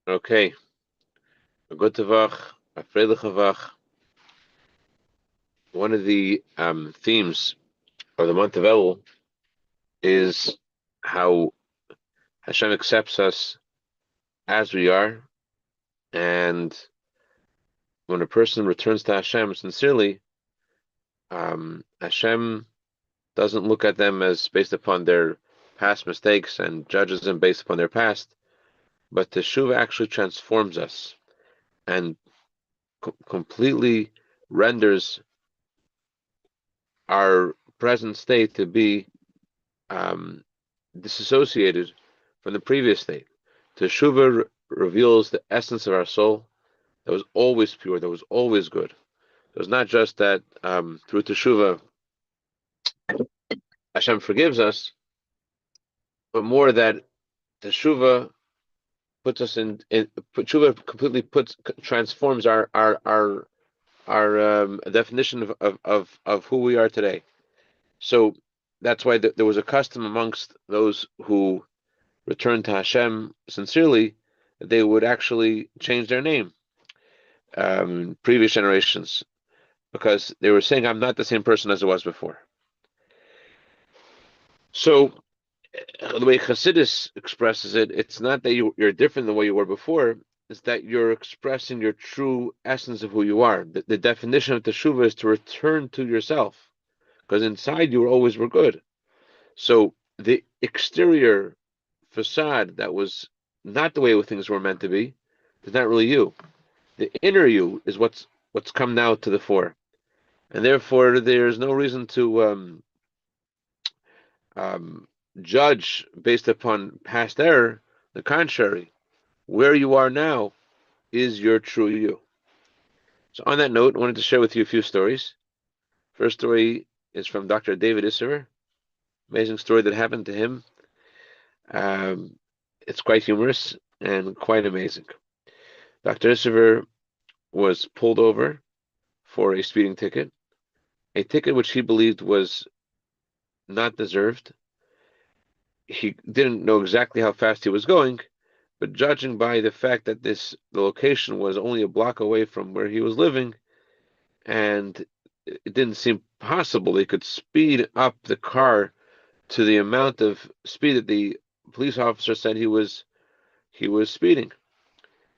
Okay. A good tavach, a freilich tavach. One of the themes of the month of Elul is how Hashem accepts us as we are, and when a person returns to Hashem sincerely, Hashem doesn't look at them as based upon their past mistakes and judges them based upon their past, but Teshuvah actually transforms us and completely renders our present state to be disassociated from the previous state. Teshuvah reveals the essence of our soul that was always pure, that was always good. It was not just that through Teshuvah Hashem forgives us, but more that Teshuvah puts us in Teshuvah completely transforms our definition of who we are today. So that's why there was a custom amongst those who returned to Hashem sincerely that they would actually change their name. Previous generations, because they were saying, "I'm not the same person as I was before." So the way Chassidus expresses it, it's not that you're different than what you were before. It's that you're expressing your true essence of who you are. The definition of teshuvah is to return to yourself, because inside you always were good. So the exterior facade that was not the way things were meant to be is not really you. The inner you is what's come now to the fore, and therefore there's no reason to judge based upon past error. The contrary, where you are now is your true you. So on that note, I wanted to share with you a few stories. First story is from Dr. David Isser. Amazing story that happened to him. It's quite humorous and quite amazing. Dr. Isser was pulled over for a speeding ticket, a ticket which he believed was not deserved. He didn't know exactly how fast he was going, but judging by the fact that the location was only a block away from where he was living, and it didn't seem possible they could speed up the car to the amount of speed that the police officer said he was speeding.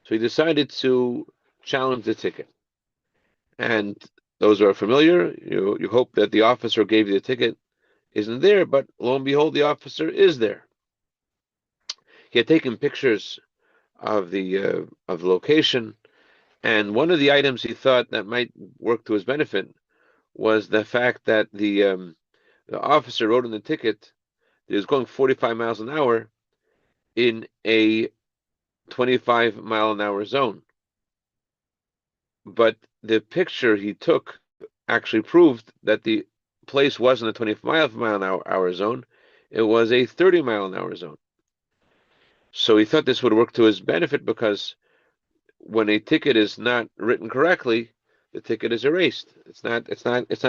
So he decided to challenge the ticket. And those who are familiar, you hope that the officer who gave you the ticket isn't there, but lo and behold, the officer is there. He had taken pictures of the location, and one of the items he thought that might work to his benefit was the fact that the officer wrote in the ticket that he was going 45 miles an hour in a 25-mile-an-hour zone. But the picture he took actually proved that the place wasn't a 25-mile-an-hour zone; it was a 30-mile-an-hour zone. So he thought this would work to his benefit, because when a ticket is not written correctly, the ticket is erased. It's not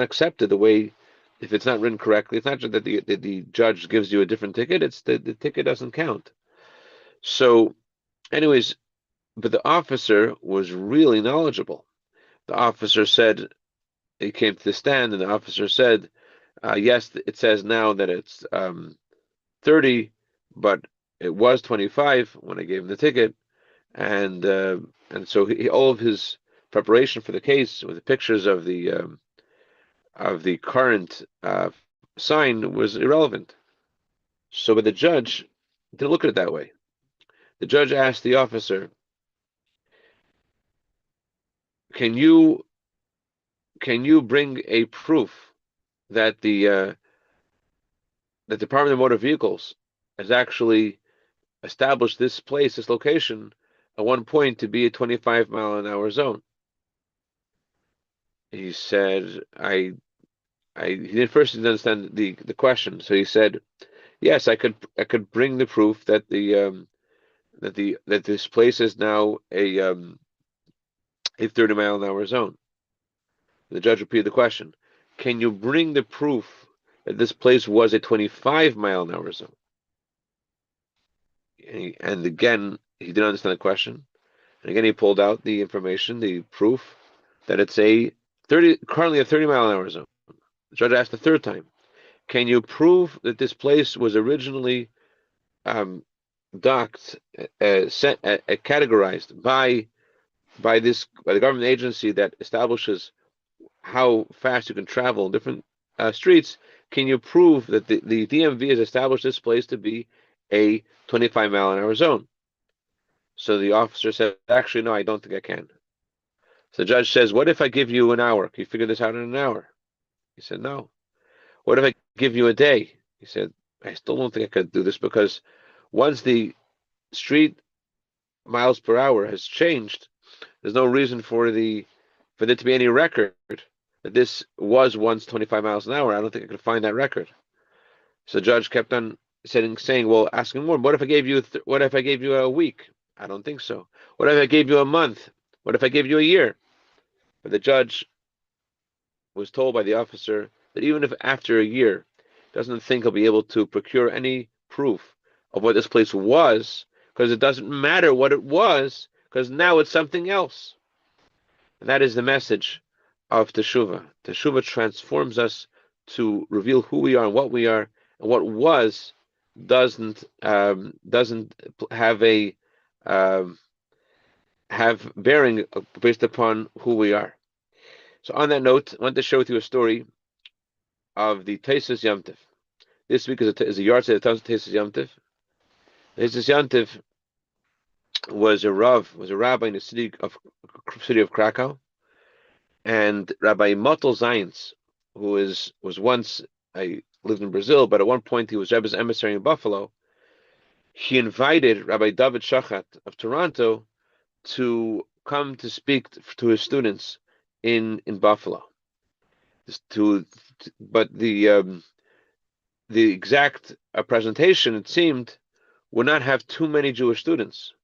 accepted the way. If it's not written correctly, it's not just that the judge gives you a different ticket. It's the ticket doesn't count. So, anyways, but the officer was really knowledgeable. The officer said, he came to the stand, and the officer said, yes, it says now that it's 30, but it was 25 when I gave him the ticket. And so all of his preparation for the case with the pictures of the current sign was irrelevant. So, but the judge didn't look at it that way. The judge asked the officer, "Can you bring a proof that the Department of Motor Vehicles has actually established this place, this location, at one point to be a 25-mile-an-hour zone?" He said, he didn't understand the question. So he said, "Yes, I could bring the proof that that this place is now a 30-mile-an-hour zone." The judge repeated the question, "Can you bring the proof that this place was a 25-mile-an-hour zone?" And again, he didn't understand the question. And again, he pulled out the information, the proof that it's currently a 30-mile-an-hour zone. The judge asked the third time, "Can you prove that this place was originally um, docked, categorized by the government agency that establishes how fast you can travel in different streets? Can you prove that the DMV has established this place to be a 25-mile-an-hour zone?" So the officer said, "Actually, no, I don't think I can." So the judge says, "What if I give you an hour? Can you figure this out in an hour?" He said, "No." "What if I give you a day?" He said, "I still don't think I could do this because once the street miles per hour has changed, there's no reason for there to be any record that this was once 25 miles an hour. I don't think I could find that record." So the judge kept on saying, "Well, asking more. What if I gave you a week?" "I don't think so." "What if I gave you a month? What if I gave you a year?" But the judge was told by the officer that even if after a year doesn't think he'll be able to procure any proof of what this place was, because it doesn't matter what it was, because now it's something else. And that is the message of Teshuvah. Teshuvah transforms us to reveal who we are and what we are, and what was doesn't um, have bearing based upon who we are. So on that note, I want to share with you a story of the Tesis Yomtov. This week is a yard sale that tells Tesis Yomtov. Tesis Yomtov was a rabbi in the city of Krakow, and Rabbi Motel Zayins, who was once I lived in Brazil, but at one point he was Rebbe's emissary in Buffalo. He invited Rabbi David Shachat of Toronto to come to speak to his students in Buffalo. To, but the exact presentation, it seemed, would not have too many Jewish students.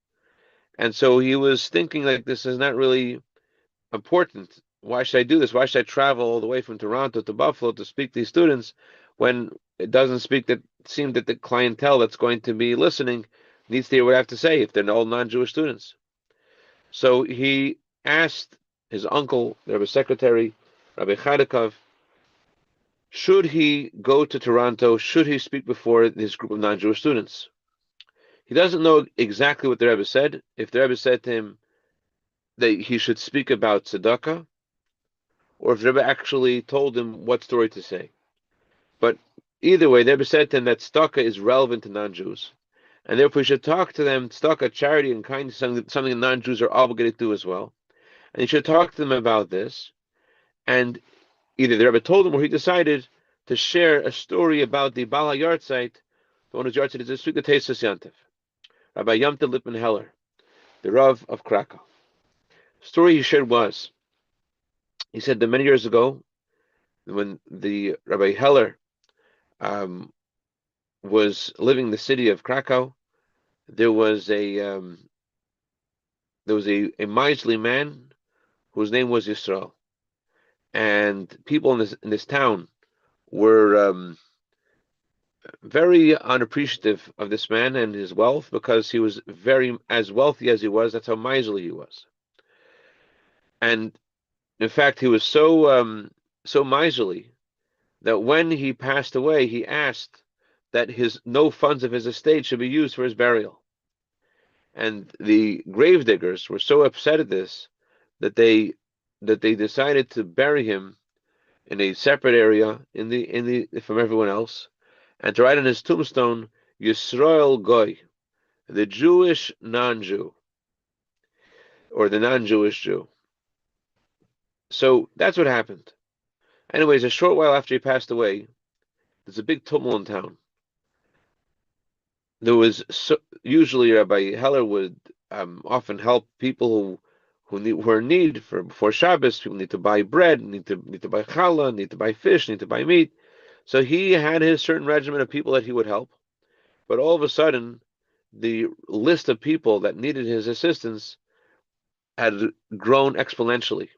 And so he was thinking, like, this is not really important. Why should I do this? Why should I travel all the way from Toronto to Buffalo to speak to these students when it doesn't seem that the clientele that's going to be listening needs to hear what I have to say if they're all non-Jewish students? So he asked his uncle, the Rebbe secretary, Rabbi Chadikov, should he go to Toronto? Should he speak before this group of non-Jewish students? He doesn't know exactly what the Rebbe said. If the Rebbe said to him that he should speak about tzedakah, or if the Rebbe actually told him what story to say. But either way, the Rebbe said to him that tzedakah is relevant to non-Jews, and therefore he should talk to them. Tzedakah, charity and kindness, something non-Jews are obligated to do as well. And he should talk to them about this. And either the Rebbe told him or he decided to share a story about the Bala Yartzeit, the one whose Yartzeit is this week, the Tesis Yantiv, Rabbi Yomtov Lipman Heller, the Rav of Krakow. The story he shared was, he said that many years ago, when the Rabbi Heller um, was living in the city of Krakow, there was a miserly man whose name was Yisrael, and people in this town were very unappreciative of this man and his wealth, because he was very as wealthy as he was. That's how miserly he was, and in fact, he was so miserly that when he passed away, he asked that his no funds of his estate should be used for his burial. And the gravediggers were so upset at this that they decided to bury him in a separate area in the from everyone else, and to write on his tombstone, Yisrael Goy, the Jewish non-Jew, or the non-Jewish Jew. So that's what happened. Anyways, a short while after he passed away, there's a big tumult in town. Usually Rabbi Heller would often help people who are in need before Shabbos. People need to buy bread, need to buy challah, need to buy fish, need to buy meat. So he had his certain regimen of people that he would help. But all of a sudden, the list of people that needed his assistance had grown exponentially,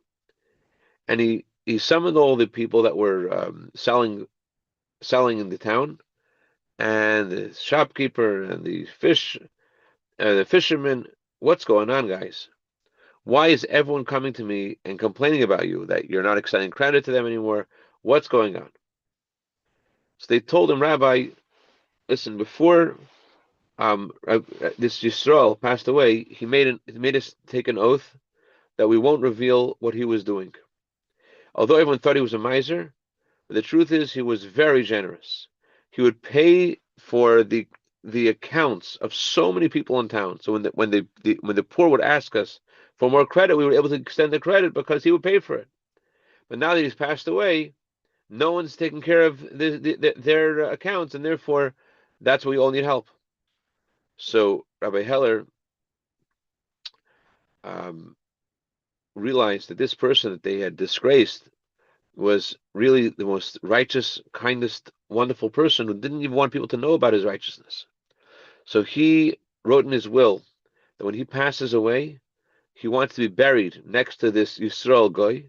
and he summoned all the people that were selling in the town, and the shopkeeper and the fishermen. What's going on, guys? Why is everyone coming to me and complaining about you, that you're not extending credit to them anymore? What's going on? So they told him, Rabbi, listen, before this Yisrael passed away, he made us take an oath that we won't reveal what he was doing. Although everyone thought he was a miser, but the truth is he was very generous. He would pay for the accounts of so many people in town. So when the poor would ask us for more credit, we were able to extend the credit because he would pay for it. But now that he's passed away, no one's taking care of their accounts, and therefore that's where we all need help. So Rabbi Heller um, realized that this person that they had disgraced was really the most righteous, kindest, wonderful person who didn't even want people to know about his righteousness. So he wrote in his will that when he passes away, he wants to be buried next to this Yisrael Goy,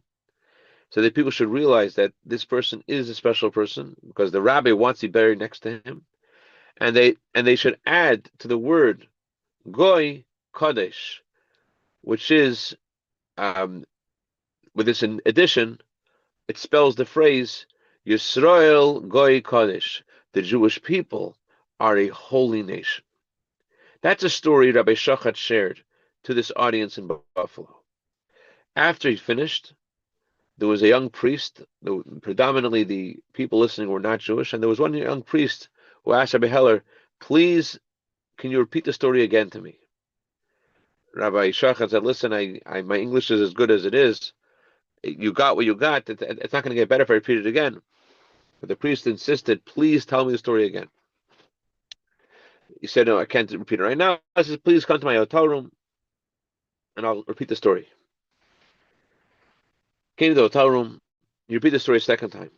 so that people should realize that this person is a special person because the rabbi wants to be buried next to him, and they should add to the word Goy Kodesh, which is with this in addition, it spells the phrase Yisrael Goy Kodesh. The Jewish people are a holy nation. That's a story Rabbi Shachat shared to this audience in Buffalo. After he finished, there was a young priest. Predominantly, the people listening were not Jewish, and there was one young priest who asked Rabbi Heller, "Please, can you repeat the story again to me?" Rabbi Shachat said, "Listen, my English is as good as it is. You got what you got. It's not going to get better if I repeat it again." But the priest insisted, "Please tell me the story again." He said, "No, I can't repeat it right now." I said, "Please come to my hotel room and I'll repeat the story." Came to the hotel room. You repeat the story a second time.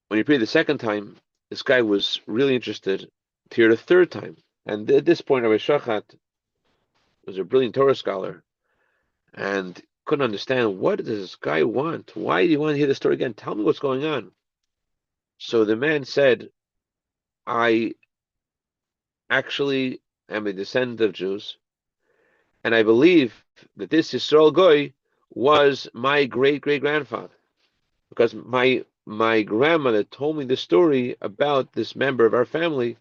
When you repeat it the second time, this guy was really interested to hear the third time. And at this point, Rabbi Shachat was a brilliant Torah scholar and couldn't understand, what does this guy want? Why do you want to hear the story again? Tell me what's going on. So the man said, "I actually am a descendant of Jews, and I believe that this Yisrael Goy was my great great grandfather, because my grandmother told me the story about this member of our family,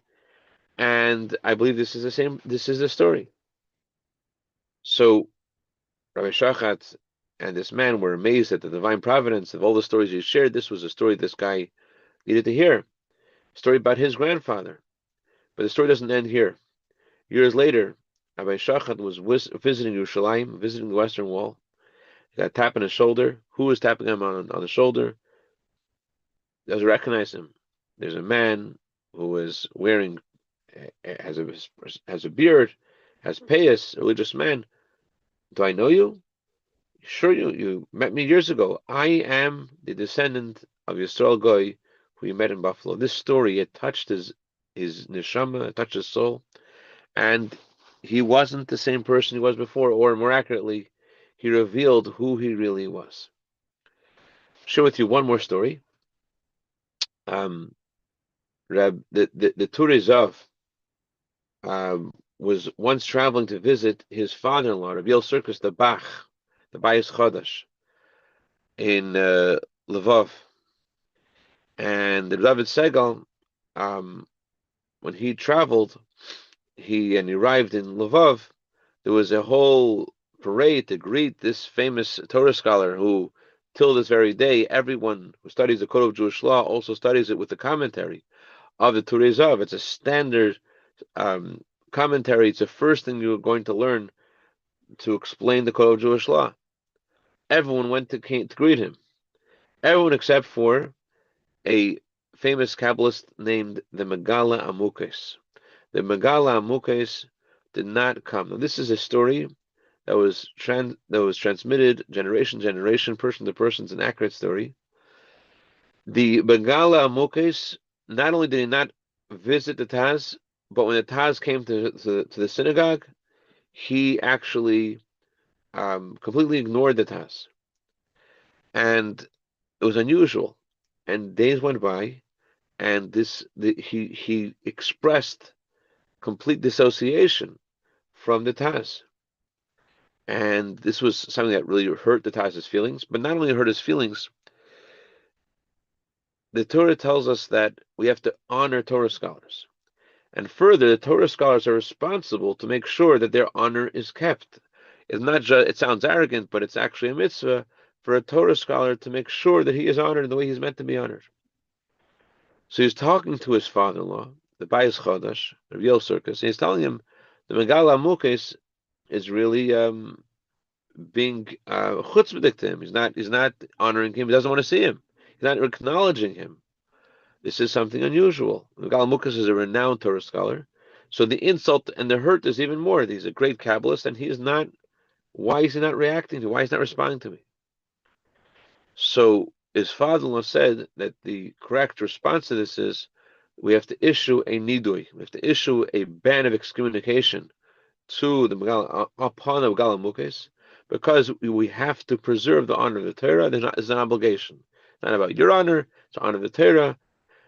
and I believe this is the story." So Rabbi Shachat and this man were amazed at the divine providence of all the stories he shared. This was a story this guy needed to hear, a story about his grandfather. But the story doesn't end here. Years later, Rabbi Shachat was visiting Yerushalayim, visiting the Western Wall. He got a tap on his shoulder. Who was tapping him on the shoulder? Doesn't recognize him. There's a man who is wearing, has a beard, has payas, a religious man. "Do I know you?" "Sure, you met me years ago. I am the descendant of Yisrael Goy, who you met in Buffalo." This story, it touched his neshama, it touched his soul, and he wasn't the same person he was before, or more accurately, he revealed who he really was. I'll share with you one more story. Um, the Turei Zav was once traveling to visit his father-in-law, Rabbi Circus the Bach, the Bayis Chodesh, in Lvov. And the David Segal, when he traveled, he arrived in Lvov. There was a whole parade to greet this famous Torah scholar who, till this very day, everyone who studies the Code of Jewish Law also studies it with the commentary of the Turei Zav. It's a standard commentary. It's the first thing you're going to learn to explain the Code of Jewish Law. Everyone went to greet him. Everyone except for a famous Kabbalist named the Megala Amukes. The Megala Amukes did not come. Now, this is a story that was transmitted generation to generation, person to person. It's an accurate story. The Megala Amukes, not only did he not visit the Taz, but when the Taz came to the synagogue, he actually completely ignored the Taz. And it was unusual. And days went by, and he expressed complete dissociation from the Taz. And this was something that really hurt the Taz's feelings, but not only hurt his feelings, the Torah tells us that we have to honor Torah scholars. And further, the Torah scholars are responsible to make sure that their honor is kept. It's not just, it sounds arrogant, but it's actually a mitzvah for a Torah scholar to make sure that he is honored in the way he's meant to be honored. So he's talking to his father-in-law, the Bayis Chodesh, the real circus, and he's telling him the Megala Mukes is really being chutzpahdik to him. He's not honoring him. He doesn't want to see him. He's not acknowledging him. This is something unusual. Megala Mukes is a renowned Torah scholar, so the insult and the hurt is even more. He's a great Kabbalist, and he is not. Why is he not reacting to me? Why is he not responding to me? So his father-in-law said that the correct response to this is we have to issue a nidui. We have to issue a ban of excommunication to the Megala, upon the Megala Mukes, because we have to preserve the honor of the Torah. There's an obligation. It's not about your honor, it's the honor of the Torah.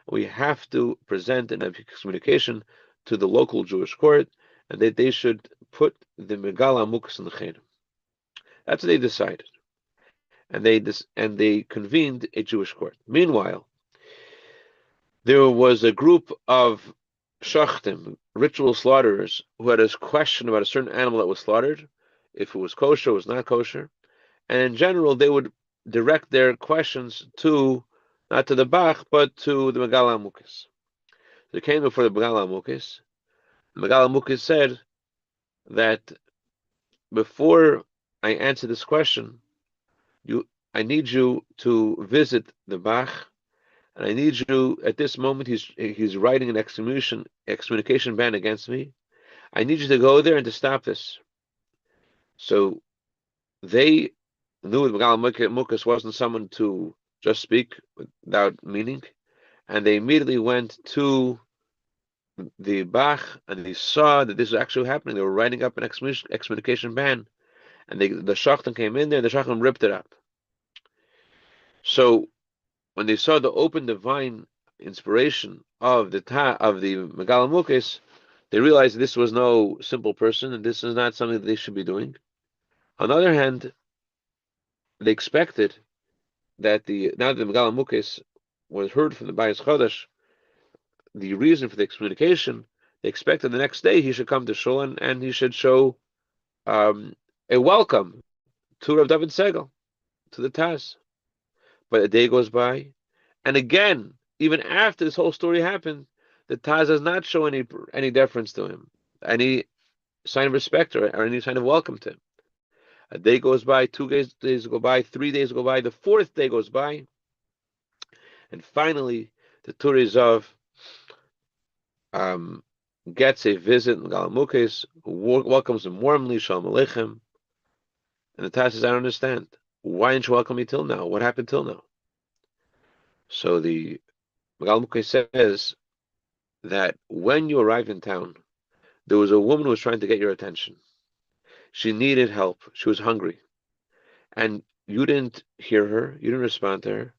We have to present an excommunication to the local Jewish court, and that they should put the Megala Mukes in the Cheder. That's what they decided. And they convened a Jewish court. Meanwhile, there was a group of shachtim, ritual slaughterers, who had a question about a certain animal that was slaughtered, if it was kosher, it was not kosher, and in general they would direct their questions to not to the Bach, but to the Megala Mukes. They came before the Megala Mukes. The Megala Mukes said that before I answer this question, I need you to visit the Bach, and I need you at this moment. He's writing an excommunication ban against me. I need you to go there and to stop this. So they knew that Megala Mukes wasn't someone to just speak without meaning, and they immediately went to the Bach and they saw that this was actually happening. They were writing up an excommunication ban, and the Shachtim came in there. And the Shachtim ripped it up. So when they saw the open divine inspiration of the Megala Mukes, they realized this was no simple person, and this is not something that they should be doing. On the other hand, they expected that now that the Megala Mukes was heard from the Bayis Chodesh, the reason for the excommunication, they expected the next day he should come to Shul and he should show a welcome to Rav David Segel, to the Taz. But a day goes by, and again, even after this whole story happened, the Taz does not show any deference to him, any sign of respect or any sign of welcome to him. A day goes by, 2 days go by, 3 days go by, the fourth day goes by, and finally the Turizov gets a visit in Megala Mukes, who welcomes him warmly, Shalom Aleichem, and the Taz says, I don't understand. Why didn't you welcome me till now? What happened till now? So the Megala Mukes says that when you arrived in town, there was a woman who was trying to get your attention. She needed help. She was hungry. And you didn't hear her. You didn't respond to her.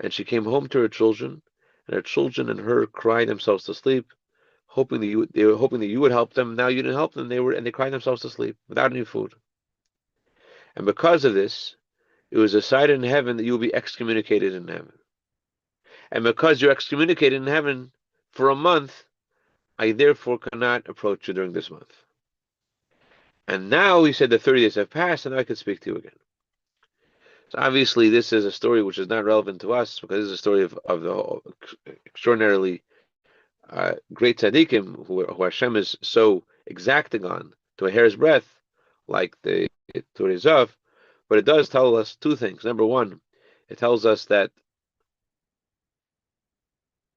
And she came home to her children, and her children and her cried themselves to sleep, hoping that they were hoping that you would help them. Now you didn't help them. They cried themselves to sleep without any food. And because of this, it was decided in heaven that you will be excommunicated in heaven. And because you're excommunicated in heaven for a month, I therefore cannot approach you during this month. And now he said the 30 days have passed, and now I can speak to you again. So obviously, this is a story which is not relevant to us, because this is a story of the extraordinarily great tzaddikim who Hashem is so exacting on to a hair's breadth, like the Turizov. But it does tell us two things. Number one, it tells us that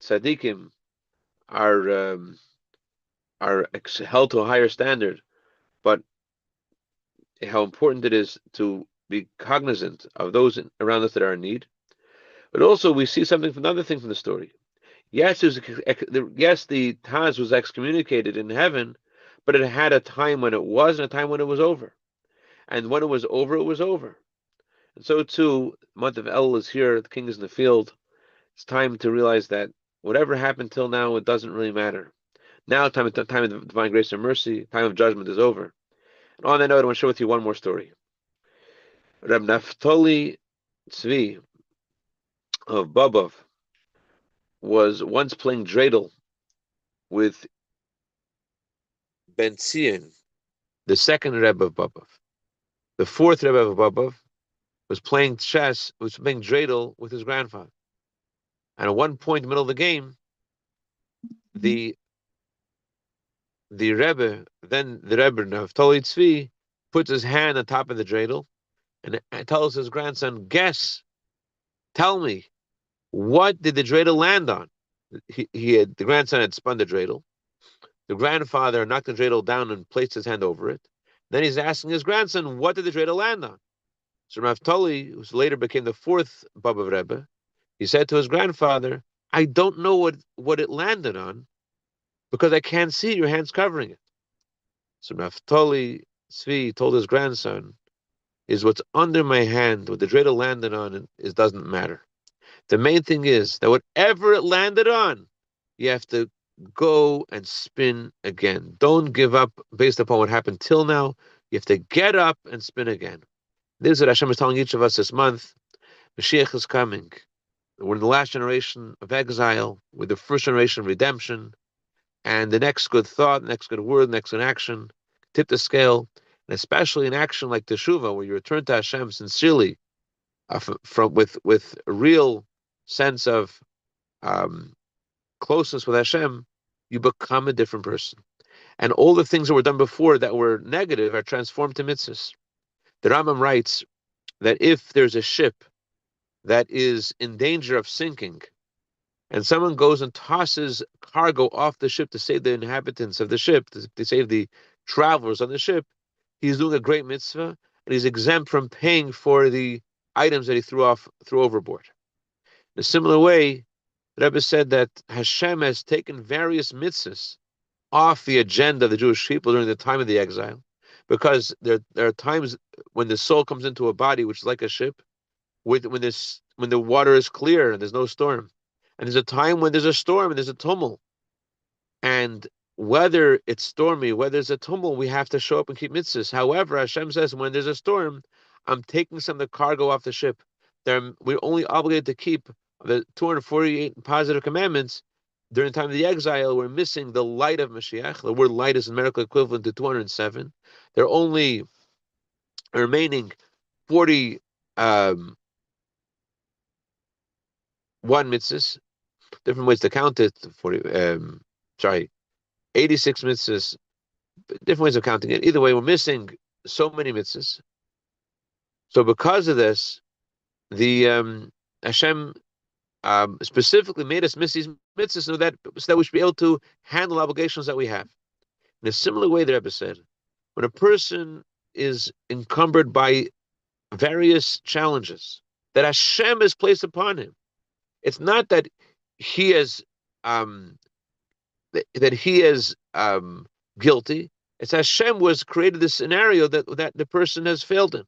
tzaddikim are held to a higher standard, but how important it is to be cognizant of those around us that are in need. But also we see another thing from the story. Yes, the Taz was excommunicated in heaven, but it had a time when it was and a time when it was over. And when it was over, it was over. And so too, the month of El is here, the king is in the field. It's time to realize that whatever happened till now, it doesn't really matter. Now, time of divine grace and mercy, time of judgment is over. On that note, I want to share with you one more story. Reb Naftali Tzvi of Babov was once playing dreidel with Ben Zion, the second Rebbe of Babov. The fourth Rebbe of Babov was playing dreidel with his grandfather. And at one point in the middle of the game, the Rebbe, then the Rebbe Naftali Tzvi, puts his hand on top of the dreidel and tells his grandson, tell me, what did the dreidel land on? The grandson had spun the dreidel. The grandfather knocked the dreidel down and placed his hand over it. Then he's asking his grandson, what did the dreidel land on? So Naftali, who later became the fourth Baba Rebbe, he said to his grandfather, I don't know what it landed on because I can't see your hands covering it. So Naftali Tzvi told his grandson, is what's under my hand, what the dreidel landed on, it doesn't matter. The main thing is that whatever it landed on, you have to go and spin again. Don't give up based upon what happened till now. You have to get up and spin again. This is what Hashem is telling each of us this month. Mashiach is coming. We're in the last generation of exile. We're the first generation of redemption. And the next good thought, the next good word, the next good action, tip the scale. And especially an action like Teshuvah, where you return to Hashem sincerely, with a real sense of closeness with Hashem, you become a different person. And all the things that were done before that were negative are transformed to mitzvahs. The Rambam writes that if there's a ship that is in danger of sinking, and someone goes and tosses cargo off the ship to save the inhabitants of the ship, to save the travelers on the ship, he's doing a great mitzvah, and he's exempt from paying for the items that he threw overboard. In a similar way, the Rebbe said that Hashem has taken various mitzvahs off the agenda of the Jewish people during the time of the exile, because there are times when the soul comes into a body which is like a ship, when the water is clear and there's no storm, and there's a time when there's a storm and there's a tumult, and whether it's stormy, whether it's a tumult, we have to show up and keep mitzvahs. However, Hashem says when there's a storm, I'm taking some of the cargo off the ship. We're only obligated to keep the 248 positive commandments. During the time of the exile, we're missing the light of Mashiach. The word light is a numerical equivalent to 207. There are only remaining 41 mitzvahs, different ways to count it. 86 mitzvahs, different ways of counting it. Either way, we're missing so many mitzvahs. So because of this, the Hashem specifically made us miss these mitzvahs so that we should be able to handle obligations that we have. In a similar way, the Rebbe said, when a person is encumbered by various challenges that Hashem has placed upon him, it's not that he is guilty. It's Hashem who has created this scenario that the person has failed in.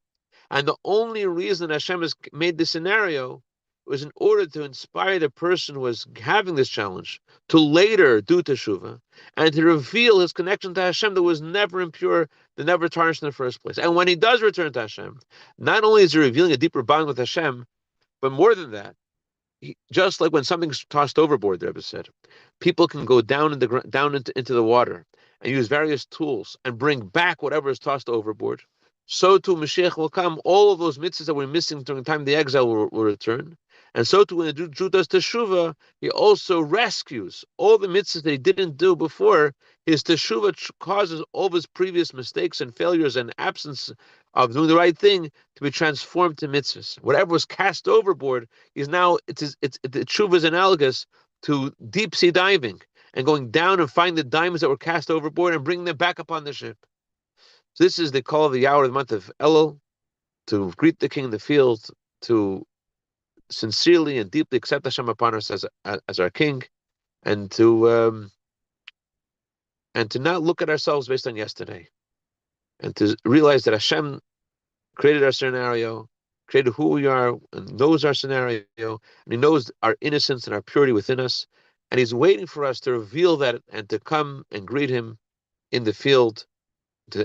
And the only reason Hashem has made this scenario was in order to inspire the person who was having this challenge to later do teshuvah and to reveal his connection to Hashem that was never impure, that never tarnished in the first place. And when he does return to Hashem, not only is he revealing a deeper bond with Hashem, but more than that, just like when something's tossed overboard, the Rebbe said, people can go down into the water and use various tools and bring back whatever is tossed overboard. So too Mashiach will come. All of those mitzvahs that we're missing during the time of the exile will return. And so too when the Jew does teshuvah, he also rescues all the mitzvahs that he didn't do before. His teshuvah causes all of his previous mistakes and failures and absence of doing the right thing to be transformed to mitzvahs. Whatever was cast overboard is now, the teshuvah is analogous to deep sea diving and going down and finding the diamonds that were cast overboard and bringing them back up on the ship. So this is the call of the hour of the month of Elul, to greet the king in the field, to sincerely and deeply accept Hashem upon us as our king, and to not look at ourselves based on yesterday, and to realize that Hashem created our scenario, created who we are, and knows our scenario, and He knows our innocence and our purity within us, and He's waiting for us to reveal that and to come and greet Him in the field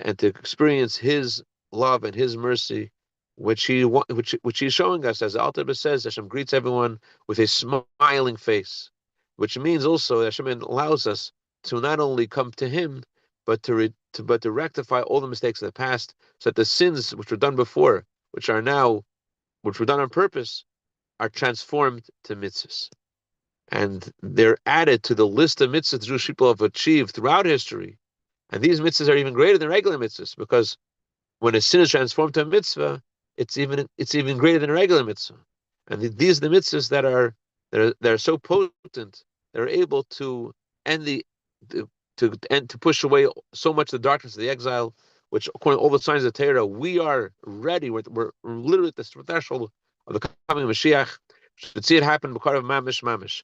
and to experience His love and His mercy, which He's showing us, as the Alter Rebbe says. Hashem greets everyone with a smiling face, which means also that Hashem allows us to not only come to Him, but to rectify all the mistakes of the past, so that the sins which were done before, which were done on purpose, are transformed to mitzvahs. And they're added to the list of mitzvahs the Jewish people have achieved throughout history. And these mitzvahs are even greater than regular mitzvahs, because when a sin is transformed to a mitzvah, it's even greater than a regular mitzvah. And these are the mitzvahs that are so potent, they're able to end to push away so much of the darkness of the exile, which, according to all the signs of the Torah, we are ready. We're literally at the threshold of the coming of Mashiach. Should see it happen. Mamish.